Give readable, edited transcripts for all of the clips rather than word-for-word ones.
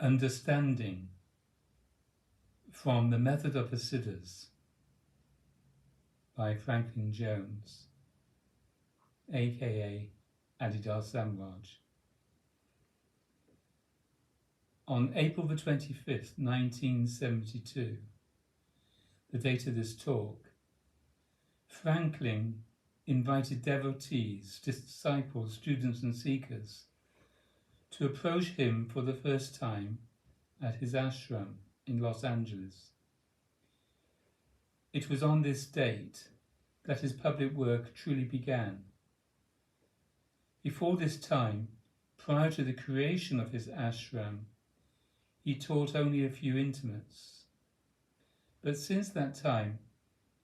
Understanding from the Method of the SIDDHA'S by Franklin Jones, aka SIDDHA'S. On April the 25th, 1972, the date of this talk, Franklin invited devotees, disciples, students and seekers to approach him for the first time at his ashram in Los Angeles. It was on this date that his public work truly began. Before this time, prior to the creation of his ashram, he taught only a few intimates. But since that time,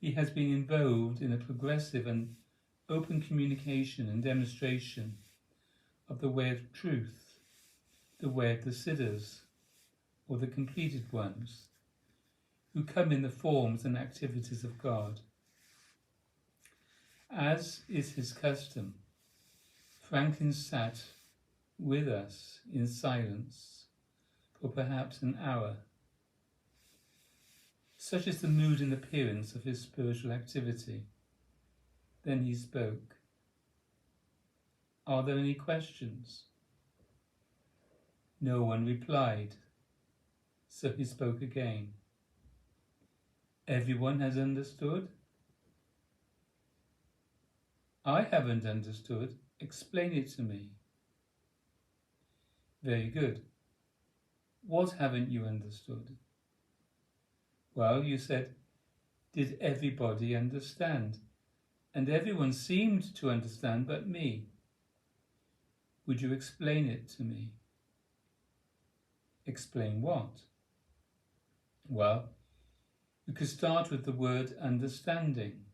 he has been involved in a progressive and open communication and demonstration of the way of truth, the way of the SIDDHA'S, or the completed ones, who come in the forms and activities of God. As is his custom, Franklin sat with us in silence for perhaps an hour. Such is the mood and appearance of his spiritual activity. Then he spoke. "Are there any questions?" No one replied, so he spoke again. "Everyone has understood?" "I haven't understood. Explain it to me." "Very good. What haven't you understood?" "Well, you said, did everybody understand? And everyone seemed to understand but me. Would you explain it to me?" "Explain what?" "Well, you could start with the word understanding."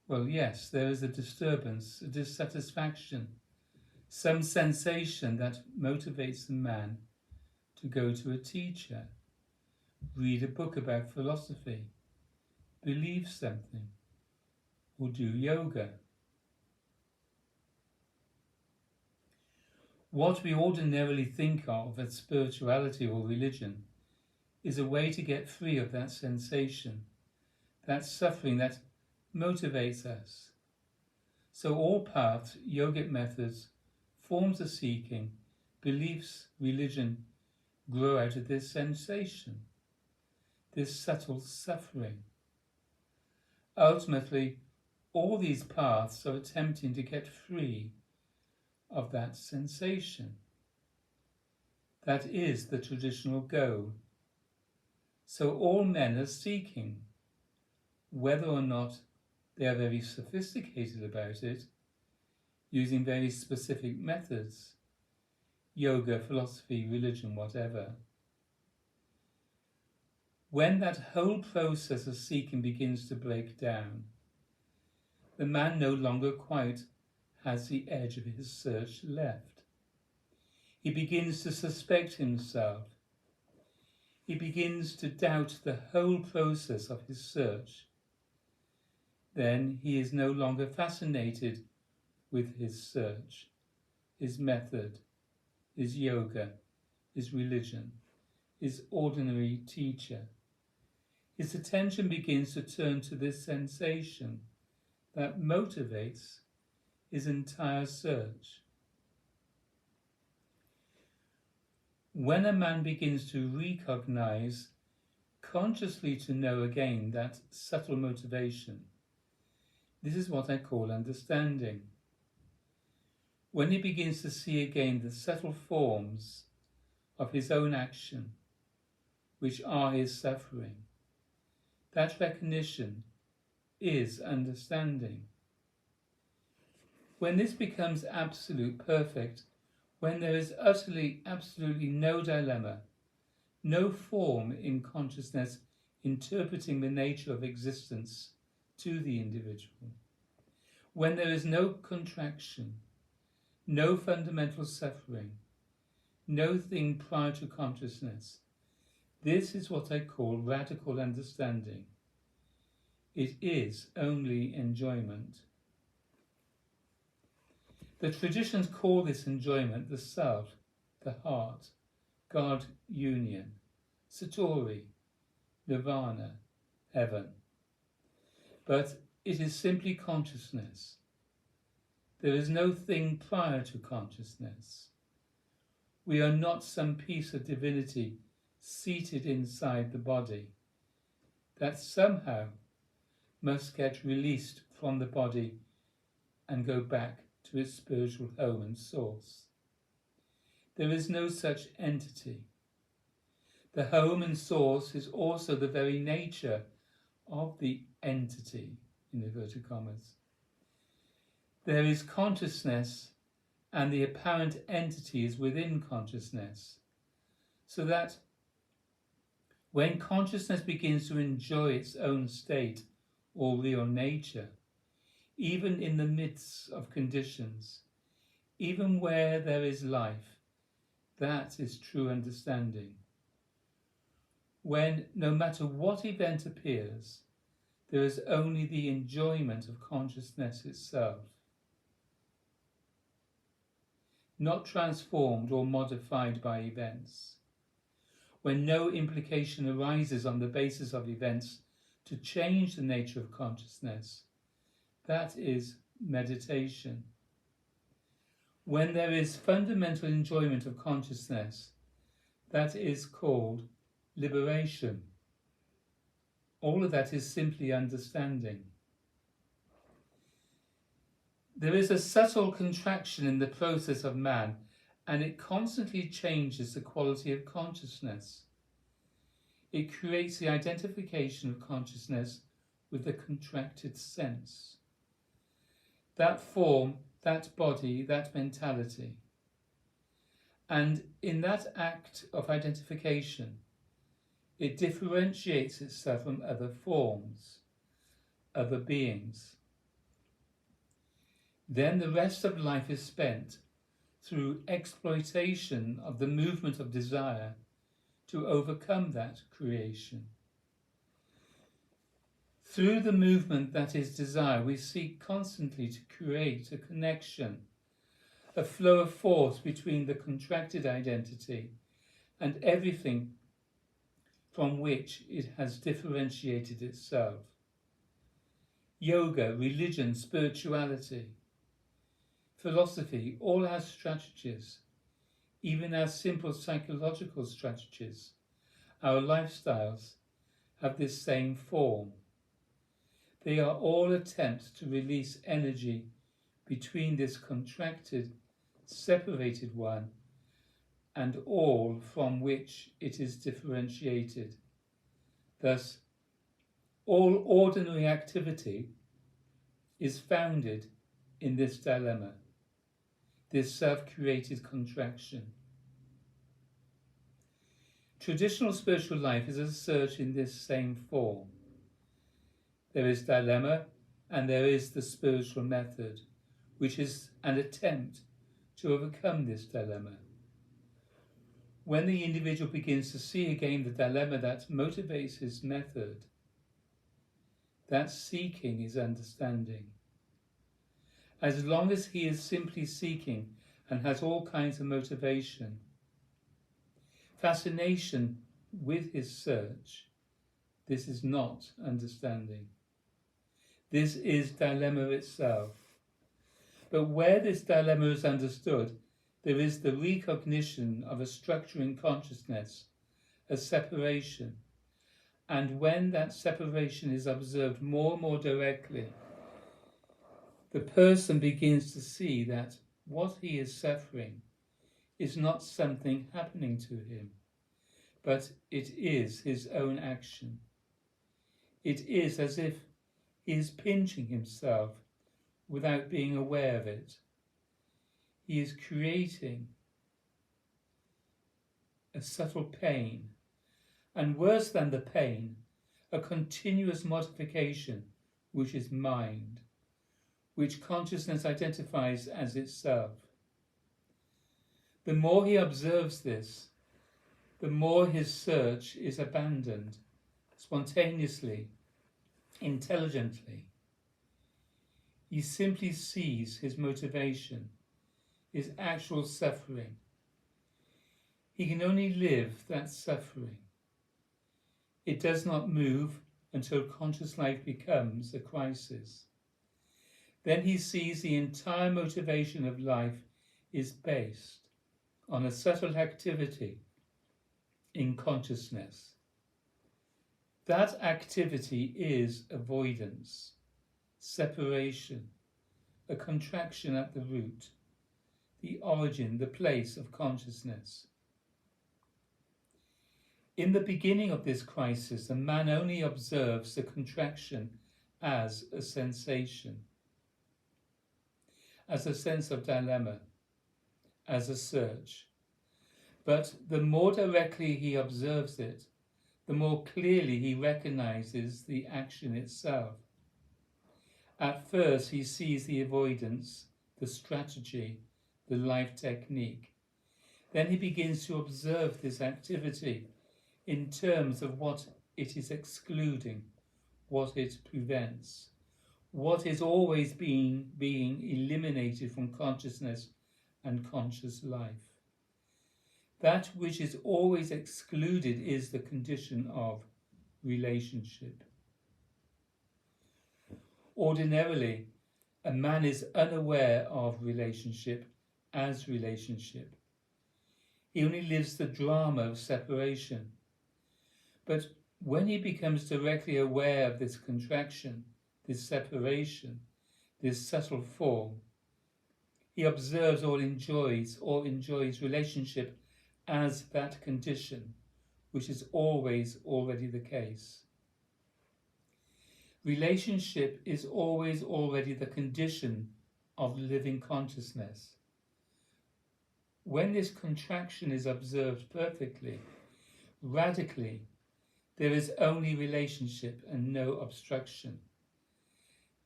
"Well, yes, there is a disturbance, a dissatisfaction, some sensation that motivates the man to go to a teacher, read a book about philosophy, believe something, or do yoga." What we ordinarily think of as spirituality or religion is a way to get free of that sensation, that suffering that motivates us. So all paths, yogic methods, forms of seeking, beliefs, religion grow out of this sensation, this subtle suffering. Ultimately, all these paths are attempting to get free of that sensation. That is the traditional goal. So all men are seeking, whether or not they are very sophisticated about it, using very specific methods, yoga, philosophy, religion, whatever. When that whole process of seeking begins to break down, the man no longer quite has the edge of his search left. He begins to suspect himself. He begins to doubt the whole process of his search. Then he is no longer fascinated with his search, his method, his yoga, his religion, his ordinary teacher. His attention begins to turn to this sensation that motivates his entire search. When a man begins to recognize, consciously to know again that subtle motivation, this is what I call understanding. When he begins to see again the subtle forms of his own action, which are his suffering, that recognition is understanding. When this becomes absolute, perfect, when there is utterly, absolutely no dilemma, no form in consciousness interpreting the nature of existence to the individual, when there is no contraction, no fundamental suffering, no thing prior to consciousness, this is what I call radical understanding. It is only enjoyment. The traditions call this enjoyment the self, the heart, God union, Satori, Nirvana, heaven. But it is simply consciousness. There is no thing prior to consciousness. We are not some piece of divinity seated inside the body that somehow must get released from the body and go back to its spiritual home and source. There is no such entity. The home and source is also the very nature of the entity, in inverted commas. There is consciousness, and the apparent entity is within consciousness, so that when consciousness begins to enjoy its own state or real nature, even in the midst of conditions, even where there is life, that is true understanding. When, no matter what event appears, there is only the enjoyment of consciousness itself, not transformed or modified by events. When no implication arises on the basis of events to change the nature of consciousness, that is meditation. When there is fundamental enjoyment of consciousness, that is called liberation. All of that is simply understanding. There is a subtle contraction in the process of man, and it constantly changes the quality of consciousness. It creates the identification of consciousness with the contracted sense. That form, that body, that mentality. And in that act of identification, it differentiates itself from other forms, other beings. Then the rest of life is spent through exploitation of the movement of desire to overcome that creation. Through the movement that is desire, we seek constantly to create a connection, a flow of force between the contracted identity and everything from which it has differentiated itself. Yoga, religion, spirituality, philosophy, all our strategies, even our simple psychological strategies, our lifestyles, have this same form. They are all attempts to release energy between this contracted, separated one and all from which it is differentiated. Thus, all ordinary activity is founded in this dilemma, this self-created contraction. Traditional spiritual life is a search in this same form. There is dilemma, and there is the spiritual method, which is an attempt to overcome this dilemma. When the individual begins to see again the dilemma that motivates his method, that seeking is understanding. As long as he is simply seeking and has all kinds of motivation, fascination with his search, this is not understanding. This is dilemma itself. But where this dilemma is understood, there is the recognition of a structure in consciousness, a separation. And when that separation is observed more and more directly, the person begins to see that what he is suffering is not something happening to him, but it is his own action. It is as if he is pinching himself without being aware of it. He is creating a subtle pain, and worse than the pain, a continuous modification, which is mind, which consciousness identifies as itself. The more he observes this, the more his search is abandoned, spontaneously, intelligently. He simply sees his motivation, his actual suffering. He can only live that suffering. It does not move until conscious life becomes a crisis. Then he sees the entire motivation of life is based on a subtle activity in consciousness. That activity is avoidance, separation, a contraction at the root, the origin, the place of consciousness. In the beginning of this crisis, the man only observes the contraction as a sensation, as a sense of dilemma, as a search. But the more directly he observes it, the more clearly he recognizes the action itself. At first, he sees the avoidance, the strategy, the life technique. Then he begins to observe this activity in terms of what it is excluding, what it prevents, what is always being eliminated from consciousness and conscious life. That which is always excluded is the condition of relationship. Ordinarily, a man is unaware of relationship as relationship. He only lives the drama of separation. But when he becomes directly aware of this contraction, this separation, this subtle form, he observes or enjoys relationship as that condition, which is always already the case. Relationship is always already the condition of living consciousness. When this contraction is observed perfectly, radically, there is only relationship and no obstruction.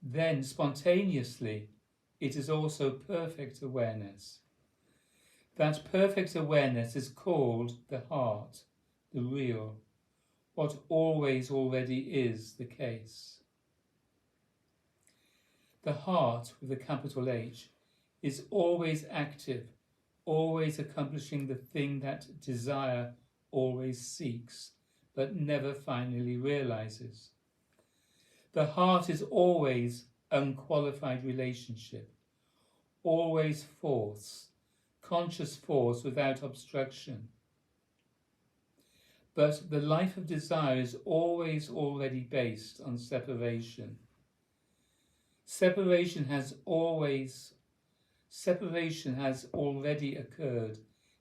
Then, spontaneously, it is also perfect awareness. That perfect awareness is called the heart, the real, what always already is the case. The heart, with a capital H, is always active, always accomplishing the thing that desire always seeks, but never finally realizes. The heart is always unqualified relationship, always force, conscious force without obstruction. But the life of desire is always already based on separation. Separation has already occurred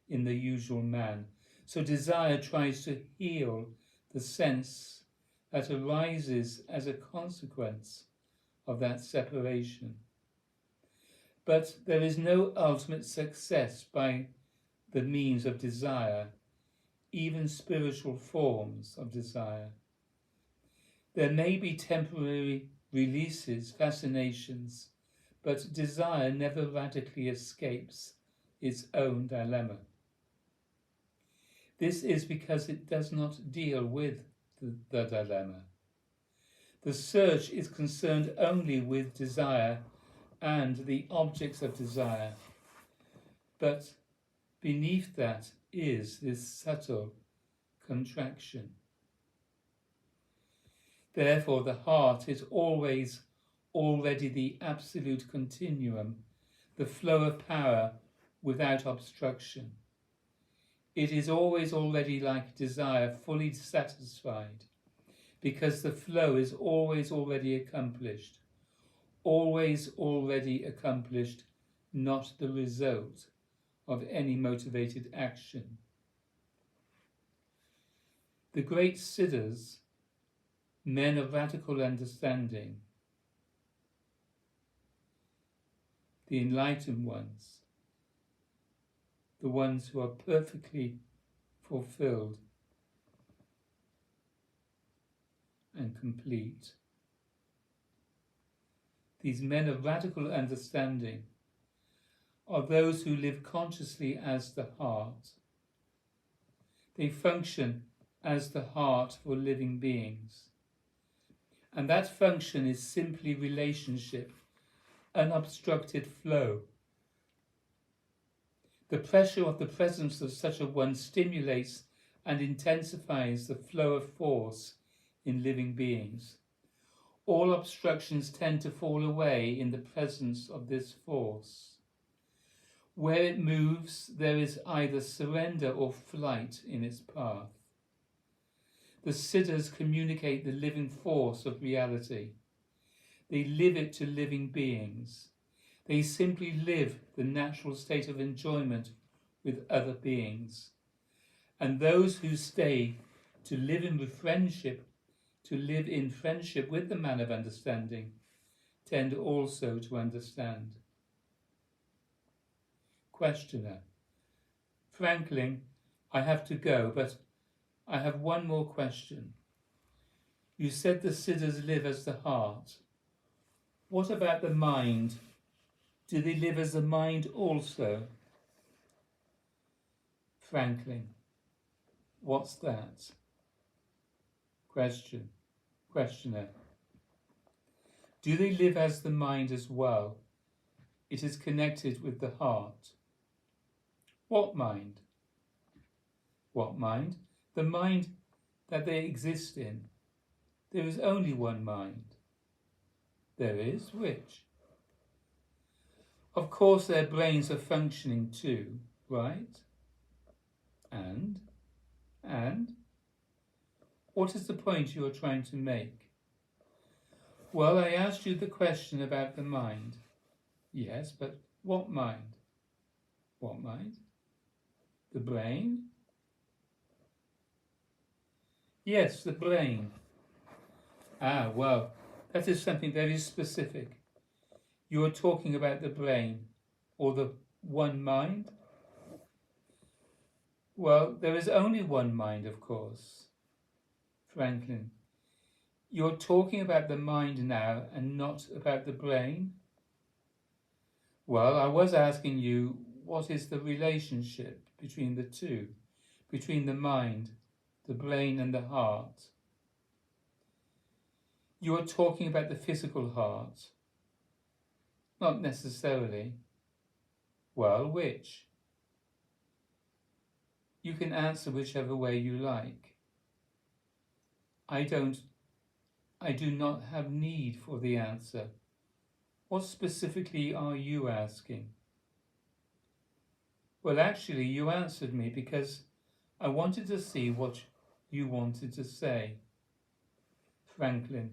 in the usual man. So desire tries to heal the sense that arises as a consequence of that separation. But there is no ultimate success by the means of desire, even spiritual forms of desire. There may be temporary releases, fascinations, but desire never radically escapes its own dilemma. This is because it does not deal with the dilemma. The search is concerned only with desire and the objects of desire, but beneath that is this subtle contraction. Therefore, the heart is always already the absolute continuum, the flow of power without obstruction. It is always already like desire, fully satisfied, because the flow is always already accomplished, not the result of any motivated action. The great SIDDHA'S, men of radical understanding, the enlightened ones, the ones who are perfectly fulfilled and complete. These men of radical understanding are those who live consciously as the heart. They function as the heart for living beings. And that function is simply relationship, unobstructed flow. The pressure of the presence of such a one stimulates and intensifies the flow of force in living beings. All obstructions tend to fall away in the presence of this force. Where it moves, there is either surrender or flight in its path. The SIDDHA'S communicate the living force of reality. They live it to living beings. They simply live the natural state of enjoyment with other beings. And those who stay to live in friendship with the man of understanding, tend also to understand. Questioner: Franklin, I have to go, but I have one more question. You said the SIDDHA'S live as the heart. What about the mind? Do they live as the mind also? Franklin: What's that? Questioner: Do they live as the mind as well? It is connected with the heart. What mind? What mind? The mind that they exist in. There is only one mind. There is? Which? Of course their brains are functioning too, right? And? What is the point you are trying to make? Well, I asked you the question about the mind. Yes, but what mind? What mind? The brain? Yes, the brain. Ah, well, that is something very specific. You are talking about the brain, or the one mind? Well, there is only one mind, of course. Franklin: You're talking about the mind now and not about the brain? Well, I was asking you, what is the relationship between the two, between the mind, the brain and the heart? You are talking about the physical heart. Not necessarily. Well, which? You can answer whichever way you like. I do not have need for the answer. What specifically are you asking? Well, actually, you answered me because I wanted to see what you wanted to say. Franklin: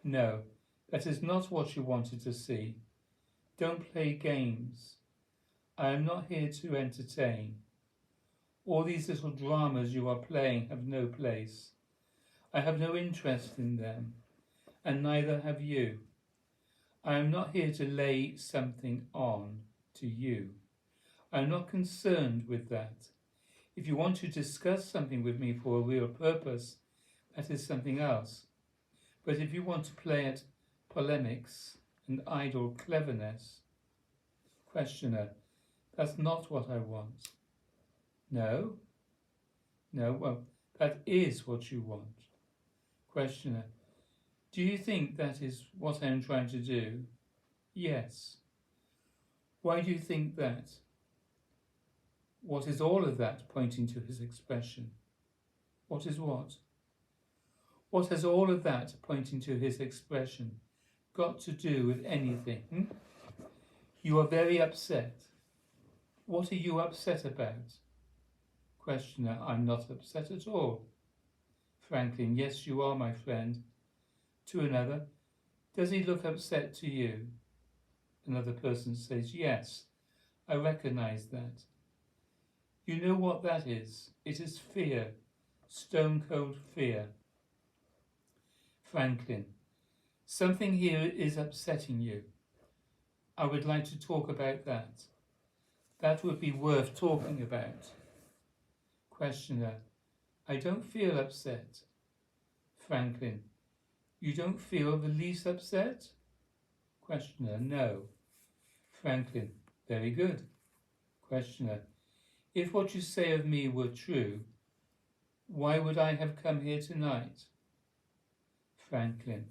No, that is not what you wanted to see. Don't play games. I am not here to entertain. All these little dramas you are playing have no place. I have no interest in them, and neither have you. I am not here to lay something on to you. I am not concerned with that. If you want to discuss something with me for a real purpose, that is something else. But if you want to play at polemics and idle cleverness... Questioner: That's not what I want. No? No, well, that is what you want. Questioner: Do you think that is what I am trying to do? Yes. Why do you think that? What is all of that, pointing to his expression? What is what? What has all of that, pointing to his expression, got to do with anything? You are very upset. What are you upset about? Questioner: I'm not upset at all. Franklin: Yes, you are, my friend. To another: Does he look upset to you? Another person says: Yes, I recognize that. You know what that is? It is fear, stone-cold fear. Franklin: Something here is upsetting you. I would like to talk about that. That would be worth talking about. Questioner: I don't feel upset. Franklin: You don't feel the least upset? Questioner: No. Franklin: Very good. Questioner: If what you say of me were true, why would I have come here tonight? Franklin: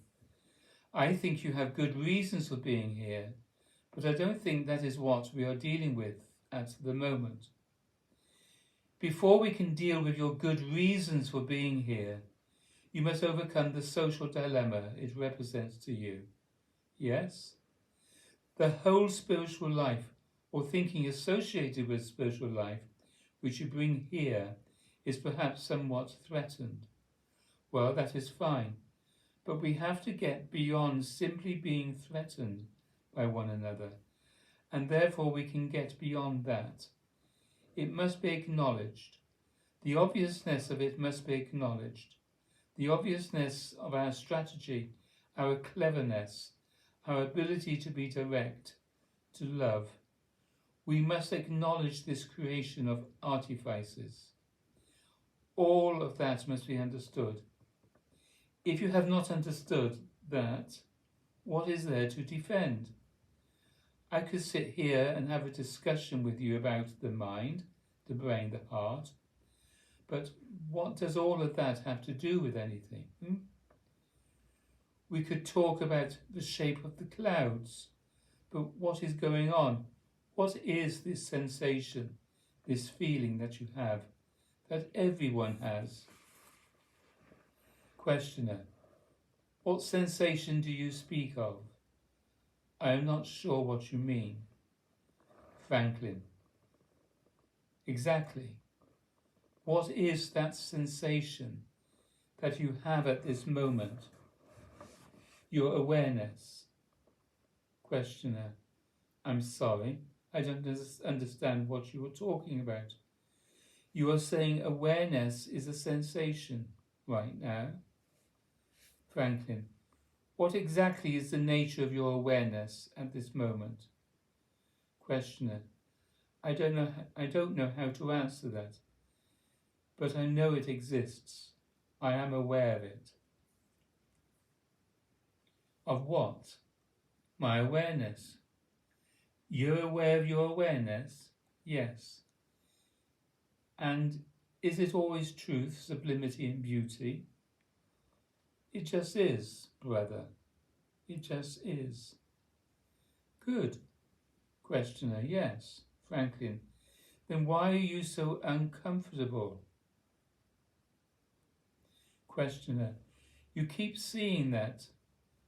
I think you have good reasons for being here, but I don't think that is what we are dealing with at the moment. Before we can deal with your good reasons for being here, you must overcome the social dilemma it represents to you. Yes? The whole spiritual life, or thinking associated with spiritual life, which you bring here, is perhaps somewhat threatened. Well, that is fine, but we have to get beyond simply being threatened by one another, and therefore we can get beyond that. It must be acknowledged. The obviousness of it must be acknowledged. The obviousness of our strategy, our cleverness, our ability to be direct, to love. We must acknowledge this creation of artifices. All of that must be understood. If you have not understood that, what is there to defend? I could sit here and have a discussion with you about the mind, the brain, the heart, but what does all of that have to do with anything? We could talk about the shape of the clouds, but what is going on? What is this sensation, this feeling that you have, that everyone has? Questioner: what sensation do you speak of? I am not sure what you mean. Franklin: exactly. What is that sensation that you have at this moment? Your awareness. Questioner: I'm sorry, I don't understand what you were talking about. You are saying awareness is a sensation right now? Franklin: what exactly is the nature of your awareness at this moment? Questioner: I don't know how to answer that, but I know it exists. I am aware of it. Of what? My awareness. You're aware of your awareness? Yes. And is it always truth, sublimity and beauty? It just is, brother. It just is. Good. Questioner: yes. Franklin: then why are you so uncomfortable? Questioner: you keep seeing that,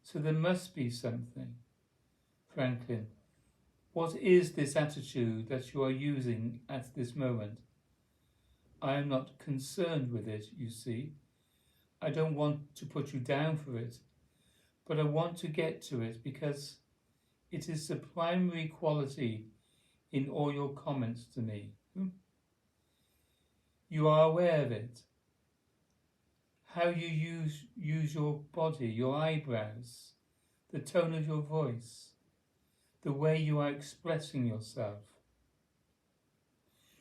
so there must be something. Franklin: what is this attitude that you are using at this moment? I am not concerned with it, you see. I don't want to put you down for it, but I want to get to it because it is the primary quality in all your comments to me. You are aware of it. How you use your body, your eyebrows, the tone of your voice, the way you are expressing yourself.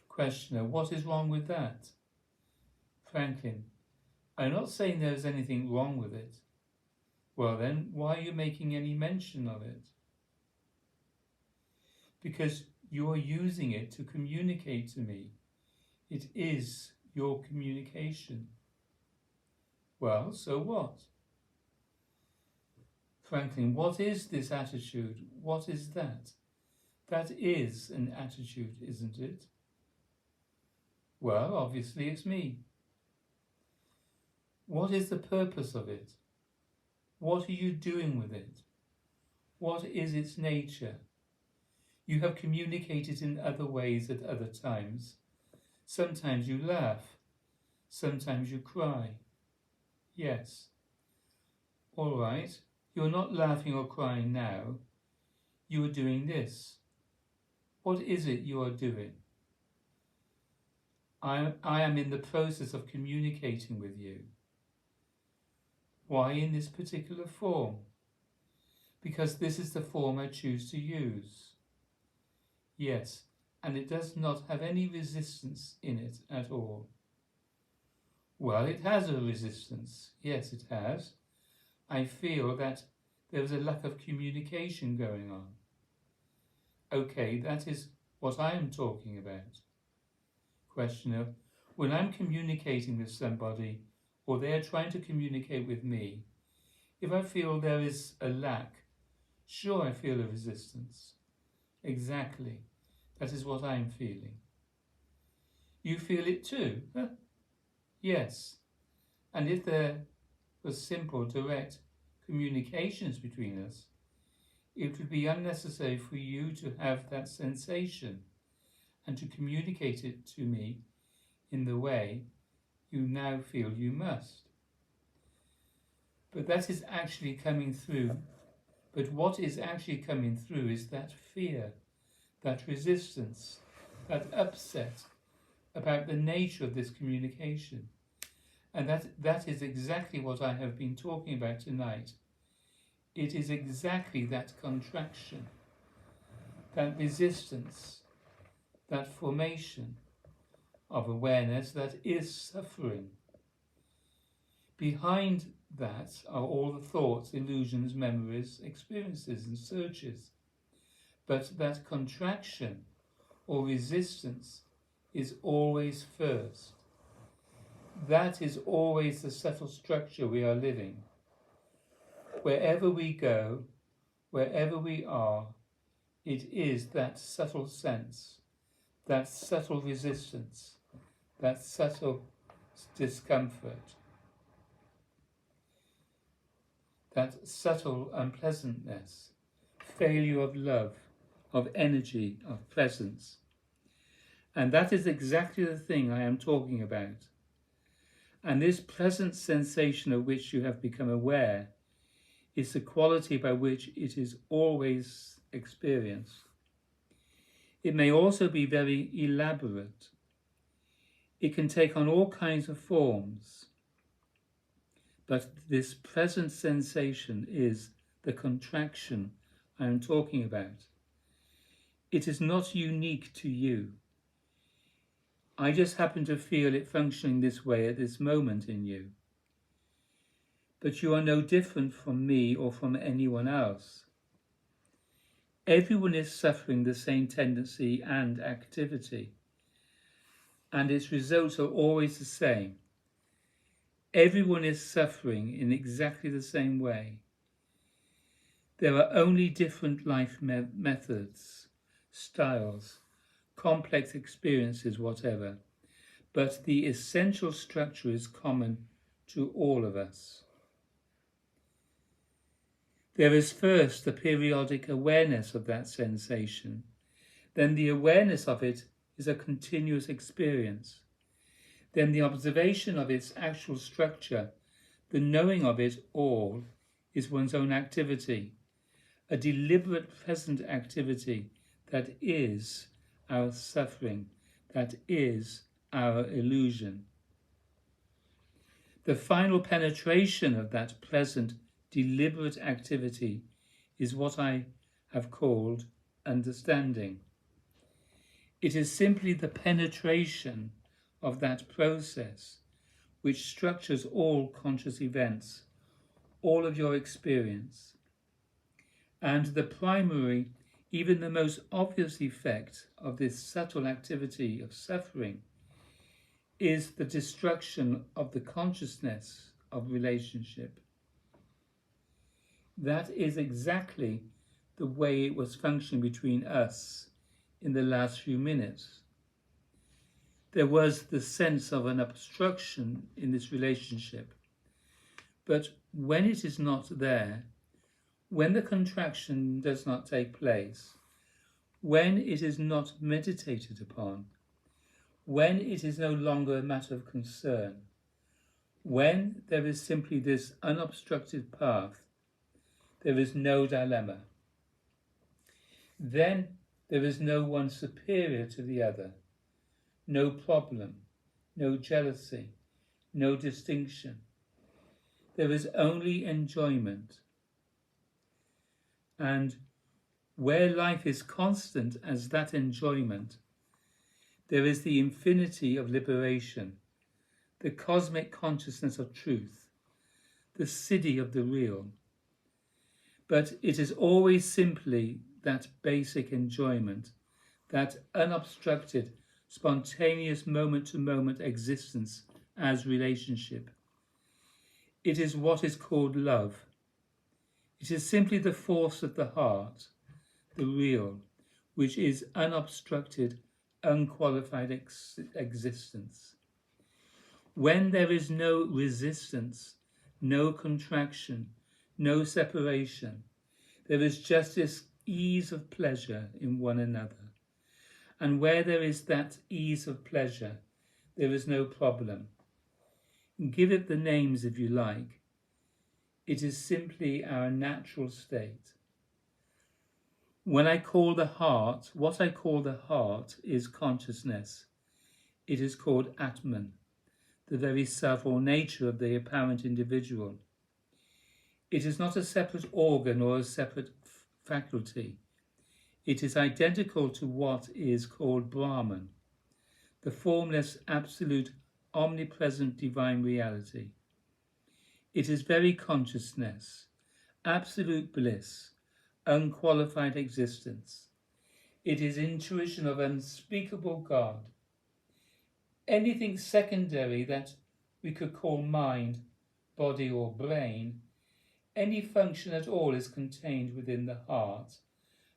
Questioner: what is wrong with that? Franklin: I'm not saying there is anything wrong with it. Well then, why are you making any mention of it? Because you are using it to communicate to me. It is your communication. Well, so what? Franklin: what is this attitude? What is that? That is an attitude, isn't it? Well, obviously it's me. What is the purpose of it? What are you doing with it? What is its nature? You have communicated in other ways at other times. Sometimes you laugh. Sometimes you cry. Yes. All right. You're not laughing or crying now. You are doing this. What is it you are doing? I am in the process of communicating with you. Why in this particular form? Because this is the form I choose to use. Yes, and it does not have any resistance in it at all. Well, it has a resistance. Yes, it has. I feel that there is a lack of communication going on. Okay, that is what I am talking about. Questioner: when I'm communicating with somebody, or they are trying to communicate with me, if I feel there is a lack, sure I feel a resistance. Exactly. That is what I'm feeling. You feel it too? Huh? Yes. And if there was simple, direct communications between us, it would be unnecessary for you to have that sensation and to communicate it to me in the way you now feel you must. But that is actually coming through. But what is actually coming through is that fear, that resistance, that upset about the nature of this communication. And that is exactly what I have been talking about tonight. It is exactly that contraction, that resistance, that formation of awareness that is suffering. Behind that are all the thoughts, illusions, memories, experiences and searches. But that contraction or resistance is always first. That is always the subtle structure we are living. Wherever we go, wherever we are, it is that subtle sense, that subtle resistance, that subtle discomfort, that subtle unpleasantness, failure of love, of energy, of presence. And that is exactly the thing I am talking about. And this pleasant sensation of which you have become aware is the quality by which it is always experienced. It may also be very elaborate. It can take on all kinds of forms. But this pleasant sensation is the contraction I am talking about. It is not unique to you. I just happen to feel it functioning this way at this moment in you. But you are no different from me or from anyone else. Everyone is suffering the same tendency and activity, and its results are always the same. Everyone is suffering in exactly the same way. There are only different life methods, styles, complex experiences, whatever, but the essential structure is common to all of us. There is first the periodic awareness of that sensation. Then the awareness of it is a continuous experience. Then the observation of its actual structure, the knowing of it all, is one's own activity, a deliberate present activity that is our suffering, that is our illusion. The final penetration of that pleasant, deliberate activity is what I have called understanding. It is simply the penetration of that process which structures all conscious events, all of your experience. And the primary, even the most obvious effect of this subtle activity of suffering is the destruction of the consciousness of relationship. That is exactly the way it was functioning between us in the last few minutes. There was the sense of an obstruction in this relationship. But when it is not there, when the contraction does not take place, when it is not meditated upon, when it is no longer a matter of concern, when there is simply this unobstructed path, there is no dilemma. Then there is no one superior to the other, no problem, no jealousy, no distinction. There is only enjoyment. And where life is constant as that enjoyment, there is the infinity of liberation, the cosmic consciousness of truth, the siddhi of the real. But it is always simply that basic enjoyment, that unobstructed, spontaneous moment-to-moment existence as relationship. It is what is called love. It is simply the force of the heart, the real, which is unobstructed, unqualified existence. When there is no resistance, no contraction, no separation, there is just this ease of pleasure in one another. And where there is that ease of pleasure, there is no problem. Give it the names if you like. It is simply our natural state. When I call the heart, what I call the heart is consciousness. It is called Atman, the very self or nature of the apparent individual. It is not a separate organ or a separate faculty. It is identical to what is called Brahman, the formless, absolute, omnipresent divine reality. It is very consciousness, absolute bliss, unqualified existence. It is intuition of unspeakable God. Anything secondary that we could call mind, body or brain, any function at all is contained within the heart,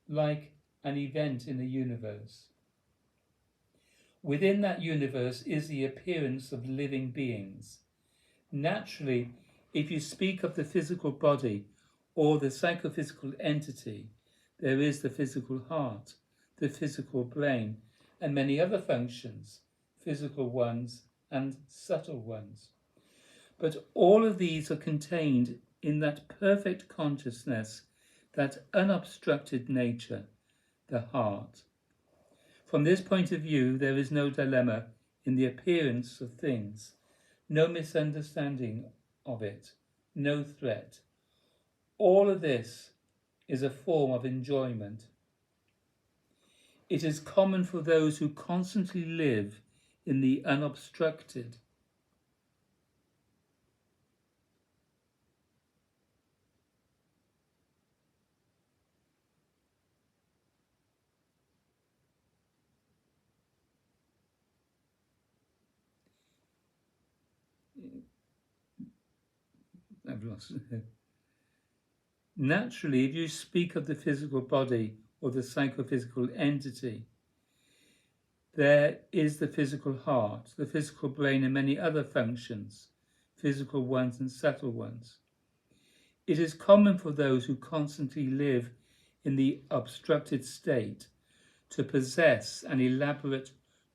like an event in the universe. Within that universe is the appearance of living beings. Naturally, if you speak of the physical body or the psychophysical entity, there is the physical heart, the physical brain, and many other functions, physical ones and subtle ones. But all of these are contained in that perfect consciousness, that unobstructed nature, the heart. From this point of view, there is no dilemma in the appearance of things, no misunderstanding of it, no threat. All of this is a form of enjoyment. It is common for those who constantly live in the unobstructed. I've lost it. Naturally, if you speak of the physical body or the psychophysical entity, there is the physical heart, the physical brain, and many other functions, physical ones and subtle ones. It is common for those who constantly live in the obstructed state to possess an elaborate,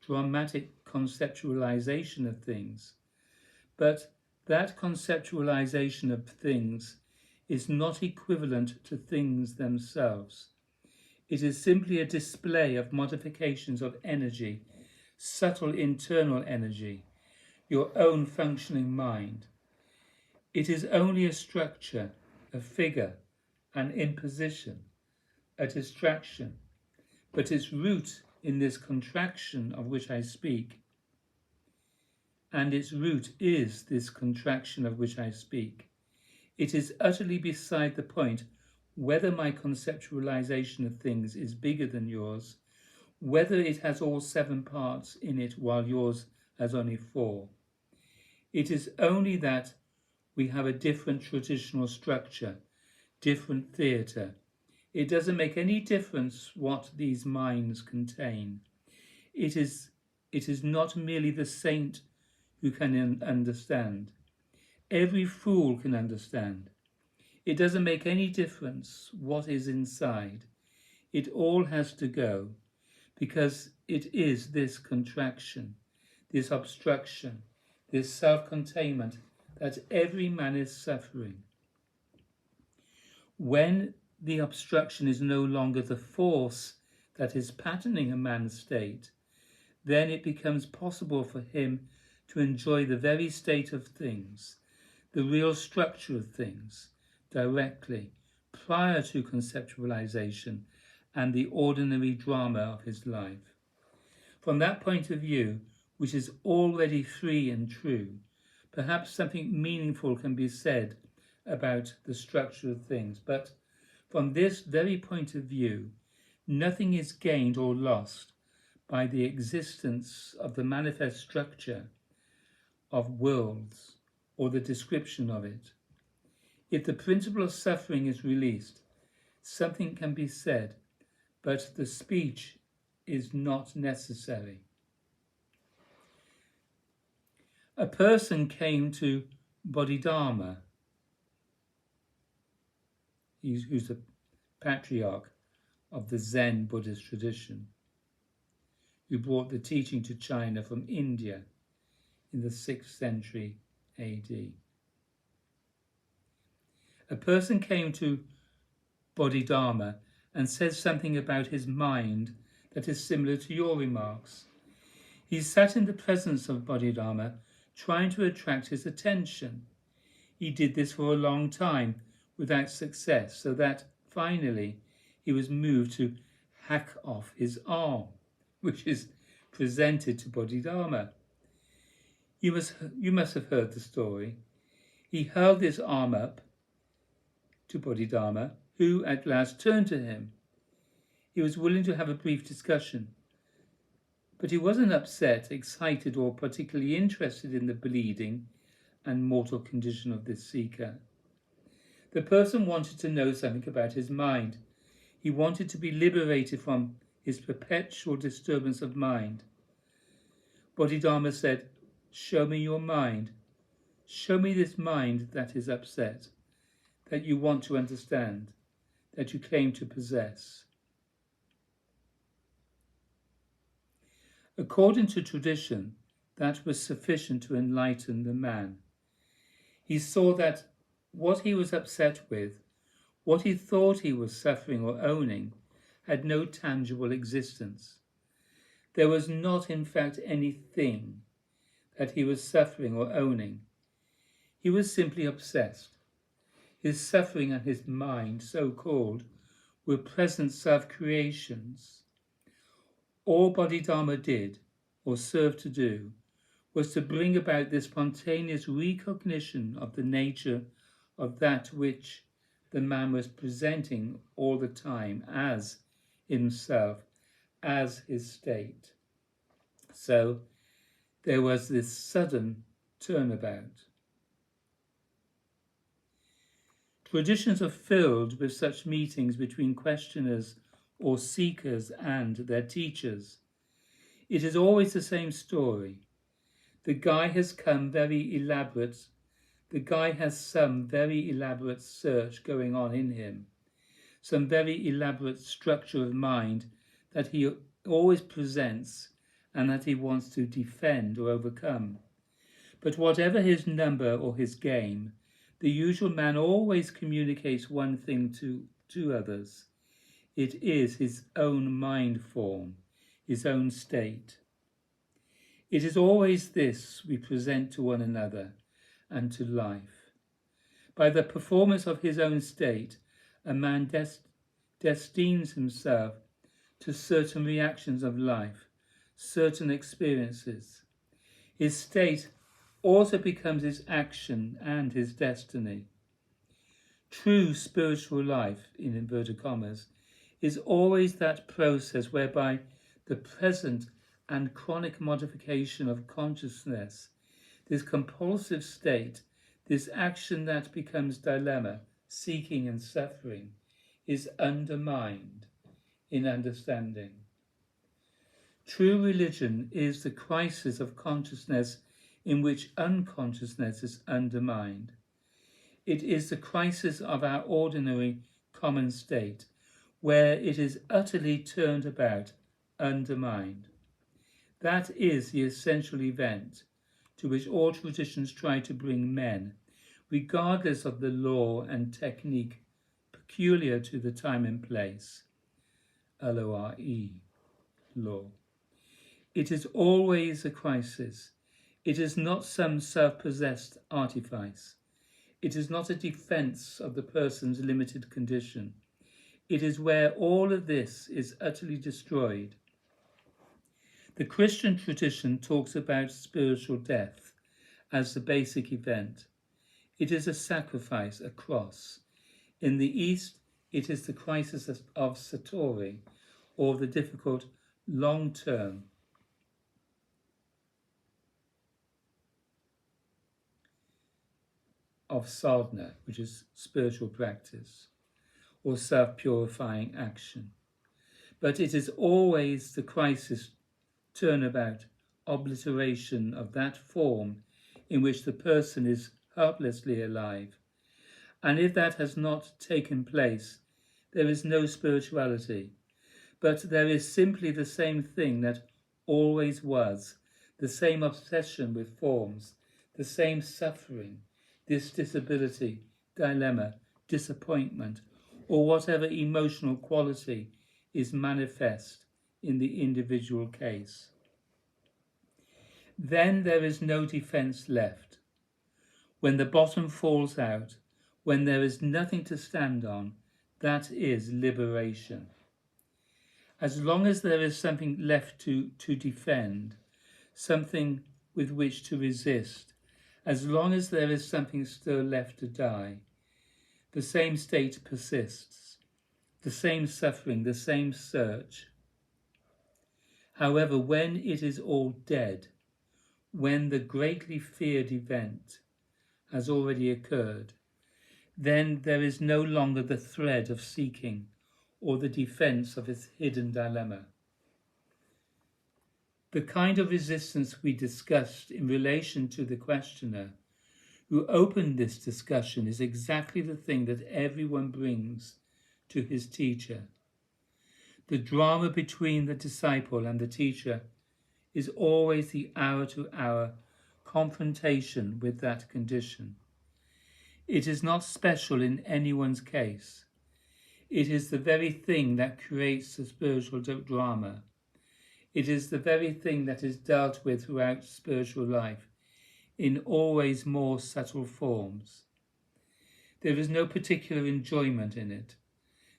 dramatic conceptualization of things, but that conceptualization of things is not equivalent to things themselves. It is simply a display of modifications of energy, subtle internal energy, your own functioning mind. It is only a structure, a figure, an imposition, a distraction, but its root in this contraction of which I speak, and its root is this contraction of which I speak. It is utterly beside the point whether my conceptualization of things is bigger than yours, whether it has all 7 parts in it while yours has only 4. It is only that we have a different traditional structure, different theatre. It doesn't make any difference what these minds contain. It is not merely the saint who can understand. Every fool can understand. It doesn't make any difference what is inside. It all has to go, because it is this contraction, this obstruction, this self-containment that every man is suffering. When the obstruction is no longer the force that is patterning a man's state, then it becomes possible for him to enjoy the very state of things, the real structure of things, directly, prior to conceptualization and the ordinary drama of his life. From that point of view, which is already free and true, perhaps something meaningful can be said about the structure of things. But from this very point of view, nothing is gained or lost by the existence of the manifest structure of worlds or the description of it. If the principle of suffering is released, something can be said, but the speech is not necessary. A person came to Bodhidharma, who's the patriarch of the Zen Buddhist tradition, who brought the teaching to China from India in the 6th century AD. A person came to Bodhidharma and said something about his mind that is similar to your remarks. He sat in the presence of Bodhidharma, trying to attract his attention. He did this for a long time without success, so that finally he was moved to hack off his arm, which is presented to Bodhidharma. You must have heard the story. He held his arm up to Bodhidharma, who at last turned to him. He was willing to have a brief discussion, but he wasn't upset, excited, or particularly interested in the bleeding and mortal condition of this seeker. The person wanted to know something about his mind. He wanted to be liberated from his perpetual disturbance of mind. Bodhidharma said, "Show me your mind. Show me this mind that is upset, that you want to understand, that you claim to possess." According to tradition, that was sufficient to enlighten the man. He saw that what he was upset with, what he thought he was suffering or owning, had no tangible existence. There was not, in fact, anything that he was suffering or owning. He was simply obsessed. His suffering and his mind, so-called, were present self-creations. All Bodhidharma did, or served to do, was to bring about this spontaneous recognition of the nature of that which the man was presenting all the time as himself, as his state. So there was this sudden turnabout. Traditions are filled with such meetings between questioners or seekers and their teachers. It is always the same story. The guy has some very elaborate search going on in him, some very elaborate structure of mind that he always presents and that he wants to defend or overcome. But whatever his number or his game, the usual man always communicates one thing to others. It is his own mind form, his own state. It is always this we present to one another and to life. By the performance of his own state, a man destines himself to certain reactions of life, certain experiences. His state also becomes his action and his destiny. True spiritual life, in inverted commas, is always that process whereby the present and chronic modification of consciousness, this compulsive state, this action that becomes dilemma, seeking and suffering, is undermined in understanding. True religion is the crisis of consciousness in which unconsciousness is undermined. It is the crisis of our ordinary common state, where it is utterly turned about, undermined. That is the essential event to which all traditions try to bring men, regardless of the law and technique peculiar to the time and place. L-O-R-E, law. It is always a crisis. It is not some self-possessed artifice. It is not a defense of the person's limited condition. It is where all of this is utterly destroyed. The Christian tradition talks about spiritual death as the basic event. It is a sacrifice, a cross. In the East, it is the crisis of Satori, or the difficult long-term of sadhana, which is spiritual practice, or self-purifying action. but it is always the crisis, turnabout, obliteration of that form in which the person is helplessly alive. And if that has not taken place, there is no spirituality, but there is simply the same thing that always was, the same obsession with forms, the same suffering, this disability, dilemma, disappointment, or whatever emotional quality is manifest in the individual case. Then there is no defense left. When the bottom falls out, when there is nothing to stand on, that is liberation. As long as there is something left to defend, something with which to resist, as long as there is something still left to die, the same state persists, the same suffering, the same search. However, when it is all dead, when the greatly feared event has already occurred, then there is no longer the thread of seeking or the defense of its hidden dilemma. The kind of resistance we discussed in relation to the questioner who opened this discussion is exactly the thing that everyone brings to his teacher. The drama between the disciple and the teacher is always the hour-to-hour confrontation with that condition. It is not special in anyone's case. It is the very thing that creates the spiritual drama. It is the very thing that is dealt with throughout spiritual life in always more subtle forms. There is no particular enjoyment in it.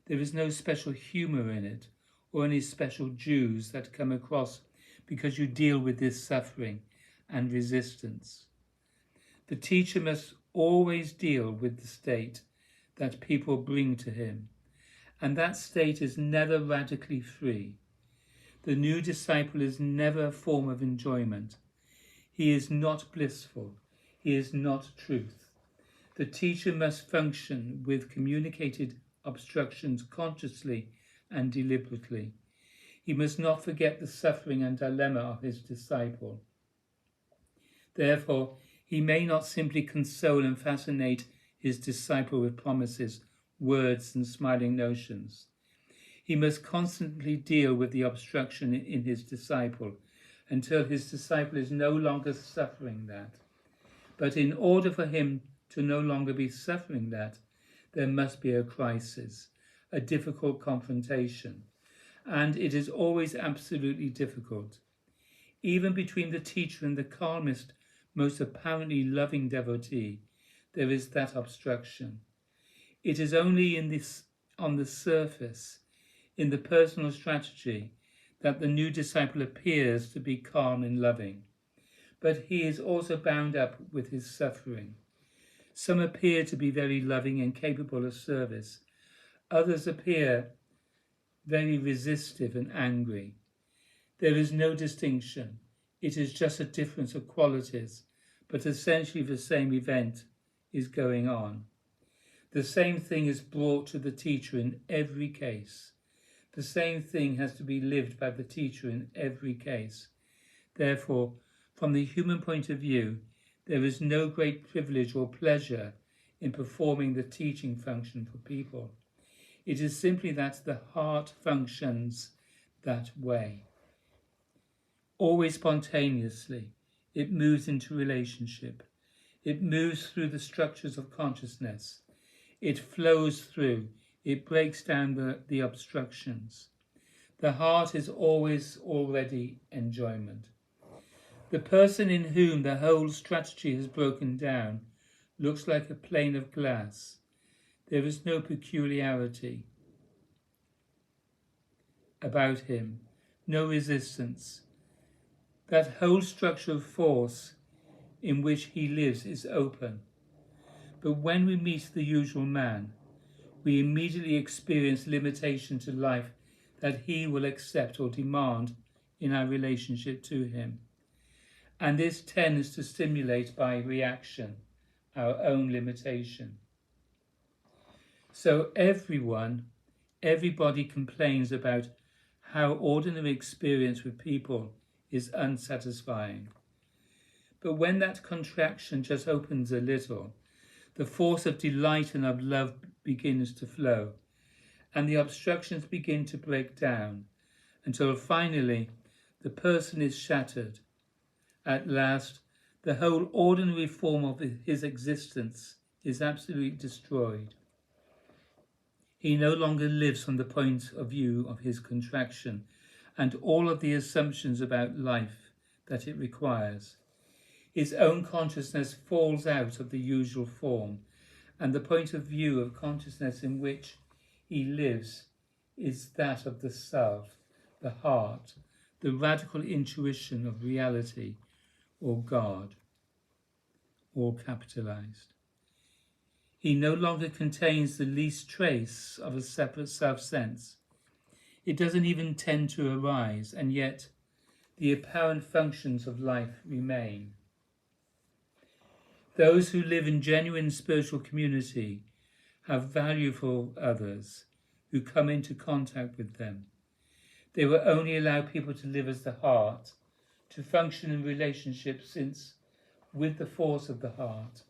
There is no special humour in it or any special Jews that come across because you deal with this suffering and resistance. The teacher must always deal with the state that people bring to him, and that state is never radically free. The new disciple is never a form of enjoyment. He is not blissful. He is not truth. The teacher must function with communicated obstructions consciously and deliberately. He must not forget the suffering and dilemma of his disciple. Therefore, he may not simply console and fascinate his disciple with promises, words, and smiling notions. He must constantly deal with the obstruction in his disciple until his disciple is no longer suffering that. But in order for him to no longer be suffering that, there must be a crisis, a difficult confrontation. And it is always absolutely difficult. Even between the teacher and the calmest, most apparently loving devotee, there is that obstruction. It is only on the surface, in the personal strategy, that the new disciple appears to be calm and loving. But he is also bound up with his suffering. Some appear to be very loving and capable of service. Others appear very resistive and angry. There is no distinction. It is just a difference of qualities, but essentially the same event is going on. The same thing is brought to the teacher in every case. The same thing has to be lived by the teacher in every case. Therefore, from the human point of view, there is no great privilege or pleasure in performing the teaching function for people. It is simply that the heart functions that way. Always spontaneously, it moves into relationship. It moves through the structures of consciousness. It flows through. It breaks down the obstructions. The heart is always already enjoyment. The person in whom the whole strategy has broken down looks like a plane of glass. There is no peculiarity about him, no resistance. That whole structure of force in which he lives is open. But when we meet the usual man, we immediately experience limitation to life that he will accept or demand in our relationship to him. And this tends to stimulate by reaction our own limitation. So everybody complains about how ordinary experience with people is unsatisfying. But when that contraction just opens a little, the force of delight and of love begins to flow, and the obstructions begin to break down, until finally the person is shattered. At last, the whole ordinary form of his existence is absolutely destroyed. He no longer lives from the point of view of his contraction and all of the assumptions about life that it requires. His own consciousness falls out of the usual form, and the point of view of consciousness in which he lives is that of the self, the heart, the radical intuition of reality, or God, all capitalized. He no longer contains the least trace of a separate self-sense. It doesn't even tend to arise, and yet the apparent functions of life remain. Those who live in genuine spiritual community have value for others who come into contact with them. They will only allow people to live as the heart, to function in relationships, since, with the force of the heart,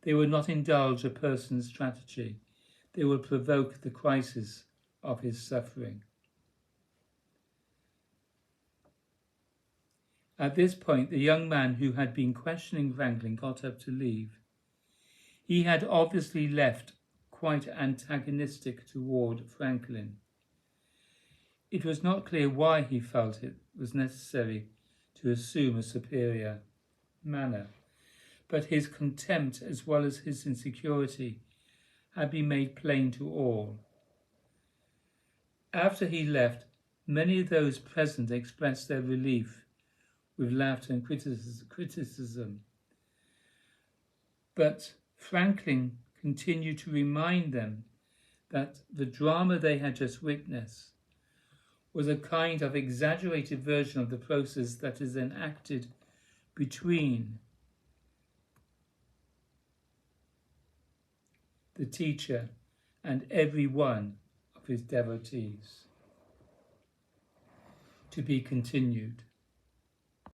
they will not indulge a person's strategy. They will provoke the crisis of his suffering. At this point, the young man who had been questioning Franklin got up to leave. He had obviously left quite antagonistic toward Franklin. It was not clear why he felt it was necessary to assume a superior manner, but his contempt as well as his insecurity had been made plain to all. After he left, many of those present expressed their relief with laughter and criticism. But Franklin continued to remind them that the drama they had just witnessed was a kind of exaggerated version of the process that is enacted between the teacher and every one of his devotees. To be continued.